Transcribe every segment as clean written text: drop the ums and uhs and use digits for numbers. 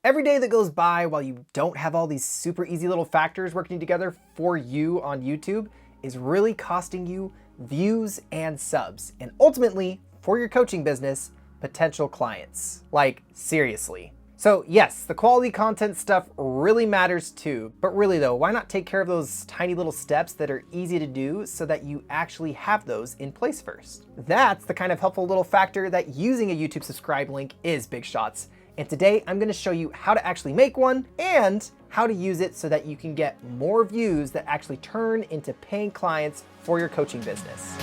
Every day that goes by while you don't have all these super easy little factors working together for you on YouTube is really costing you views and subs, and ultimately, for your coaching business, potential clients. Like, seriously. So yes, the quality content stuff really matters too, but really though, why not take care of those tiny little steps that are easy to do so that you actually have those in place first? That's the kind of helpful little factor that using a YouTube subscribe link is, Big Shots. And today I'm gonna show you how to actually make one and how to use it so that you can get more views that actually turn into paying clients for your coaching business.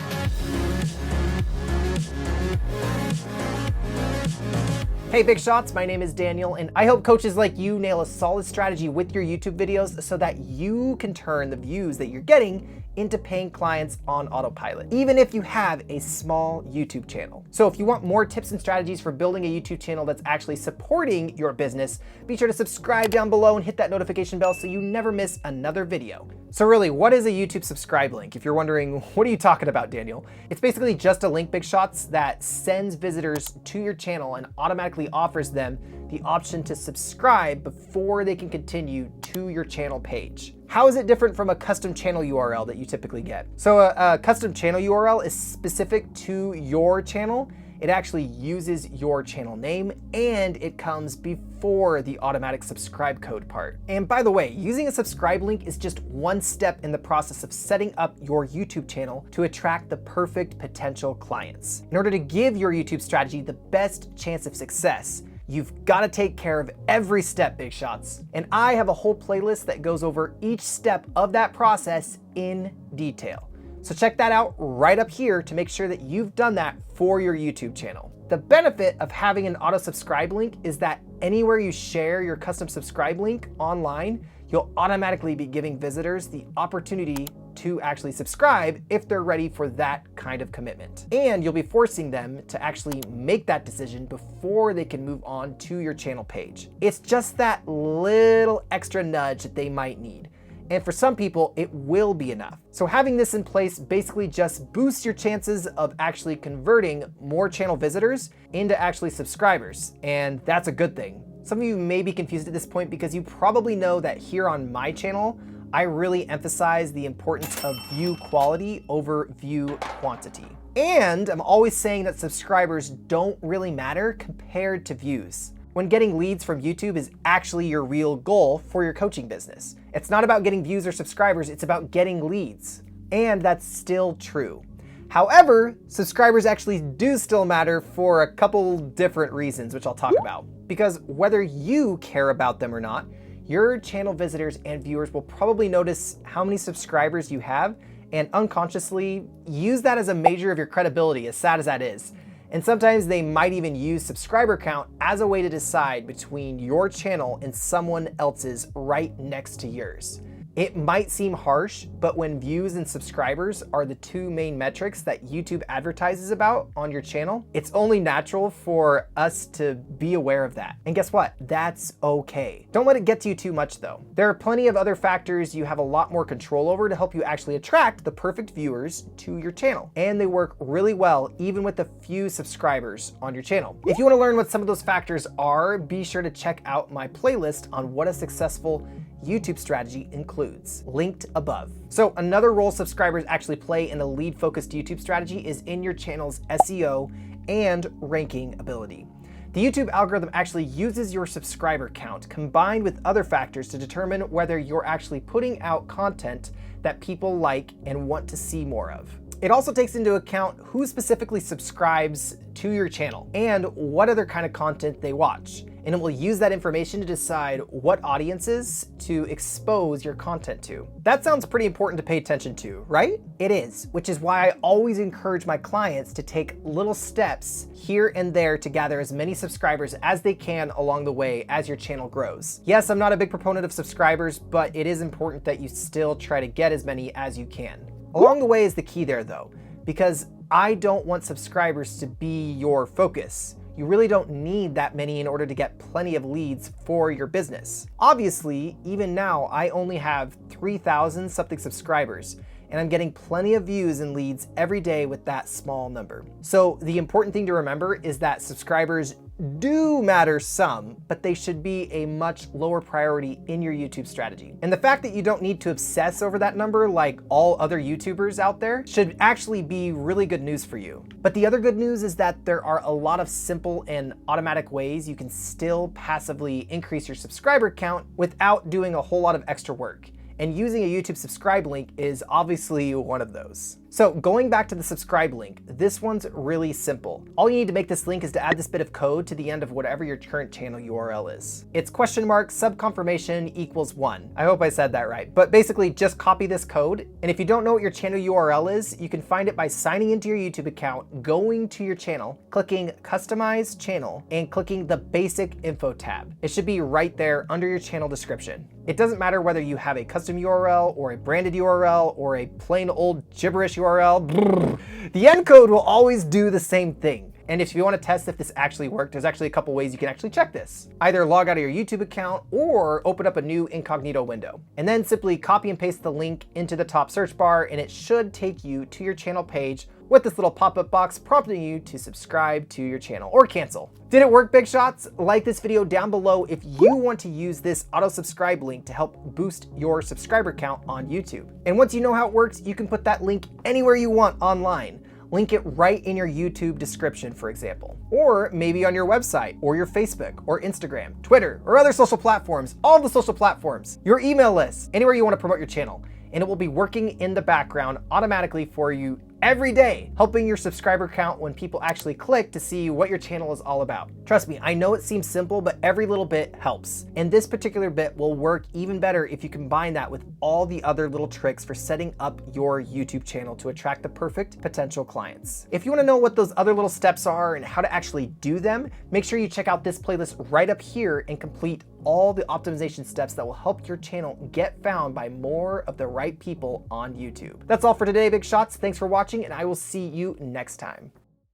Hey Big Shots, my name is Daniel, and I help coaches like you nail a solid strategy with your YouTube videos so that you can turn the views that you're getting into paying clients on autopilot, even if you have a small YouTube channel. So if you want more tips and strategies for building a YouTube channel that's actually supporting your business, be sure to subscribe down below and hit that notification bell so you never miss another video. So really, what is a YouTube subscribe link? If you're wondering, what are you talking about, Daniel? It's basically just a link, Big Shots, that sends visitors to your channel and automatically offers them the option to subscribe before they can continue to your channel page. How is it different from a custom channel URL that you typically get? So a custom channel URL is specific to your channel. It actually uses your channel name and it comes before the automatic subscribe code part. And by the way, using a subscribe link is just one step in the process of setting up your YouTube channel to attract the perfect potential clients. In order to give your YouTube strategy the best chance of success, you've got to take care of every step, Big Shots. And I have a whole playlist that goes over each step of that process in detail. So check that out right up here to make sure that you've done that for your YouTube channel. The benefit of having an auto subscribe link is that anywhere you share your custom subscribe link online, you'll automatically be giving visitors the opportunity to actually subscribe if they're ready for that kind of commitment. And you'll be forcing them to actually make that decision before they can move on to your channel page. It's just that little extra nudge that they might need. And for some people, it will be enough. So having this in place basically just boosts your chances of actually converting more channel visitors into actually subscribers. And that's a good thing. Some of you may be confused at this point because you probably know that here on my channel, I really emphasize the importance of view quality over view quantity. And I'm always saying that subscribers don't really matter compared to views, when getting leads from YouTube is actually your real goal for your coaching business. It's not about getting views or subscribers, it's about getting leads. And that's still true. However, subscribers actually do still matter for a couple different reasons, which I'll talk about. Because whether you care about them or not, your channel visitors and viewers will probably notice how many subscribers you have and unconsciously use that as a measure of your credibility, as sad as that is. And sometimes they might even use subscriber count as a way to decide between your channel and someone else's right next to yours. It might seem harsh, but when views and subscribers are the two main metrics that YouTube advertises about on your channel, it's only natural for us to be aware of that. And guess what? That's okay. Don't let it get to you too much though. There are plenty of other factors you have a lot more control over to help you actually attract the perfect viewers to your channel. And they work really well even with a few subscribers on your channel. If you want to learn what some of those factors are, be sure to check out my playlist on what a successful YouTube strategy includes, linked above. So another role subscribers actually play in a lead-focused YouTube strategy is in your channel's SEO and ranking ability. The YouTube algorithm actually uses your subscriber count combined with other factors to determine whether you're actually putting out content that people like and want to see more of. It also takes into account who specifically subscribes to your channel and what other kind of content they watch. And it will use that information to decide what audiences to expose your content to. That sounds pretty important to pay attention to, right? It is, which is why I always encourage my clients to take little steps here and there to gather as many subscribers as they can along the way as your channel grows. Yes, I'm not a big proponent of subscribers, but it is important that you still try to get as many as you can. Along the way is the key there though, because I don't want subscribers to be your focus. You really don't need that many in order to get plenty of leads for your business. Obviously, even now, I only have 3,000 something subscribers, and I'm getting plenty of views and leads every day with that small number. So the important thing to remember is that subscribers do matter some, but they should be a much lower priority in your YouTube strategy. And the fact that you don't need to obsess over that number like all other YouTubers out there should actually be really good news for you. But the other good news is that there are a lot of simple and automatic ways you can still passively increase your subscriber count without doing a whole lot of extra work. And using a YouTube subscribe link is obviously one of those. So going back to the subscribe link, this one's really simple. All you need to make this link is to add this bit of code to the end of whatever your current channel URL is. It's $subconfirmation=1. I hope I said that right. But basically just copy this code. And if you don't know what your channel URL is, you can find it by signing into your YouTube account, going to your channel, clicking Customize Channel, and clicking the Basic Info tab. It should be right there under your channel description. It doesn't matter whether you have a custom URL or a branded URL or a plain old gibberish URL. The end code will always do the same thing. And if you want to test if this actually worked, there's actually a couple ways you can actually check this. Either log out of your YouTube account or open up a new incognito window. And then simply copy and paste the link into the top search bar and it should take you to your channel page with this little pop-up box prompting you to subscribe to your channel or cancel. Did it work, big shots? Like this video down below if you want to use this auto subscribe link to help boost your subscriber count on YouTube. And once you know how it works, you can put that link anywhere you want online. Link it right in your YouTube description, for example. Or maybe on your website, or your Facebook, or Instagram, Twitter, or other social platforms, all the social platforms, your email list, anywhere you want to promote your channel. And it will be working in the background automatically for you every day, helping your subscriber count when people actually click to see what your channel is all about. Trust me, I know it seems simple, but every little bit helps. And this particular bit will work even better if you combine that with all the other little tricks for setting up your YouTube channel to attract the perfect potential clients. If you want to know what those other little steps are and how to actually do them, make sure you check out this playlist right up here and complete all the optimization steps that will help your channel get found by more of the right people on YouTube. That's all for today, big shots. Thanks for watching, and I will see you next time.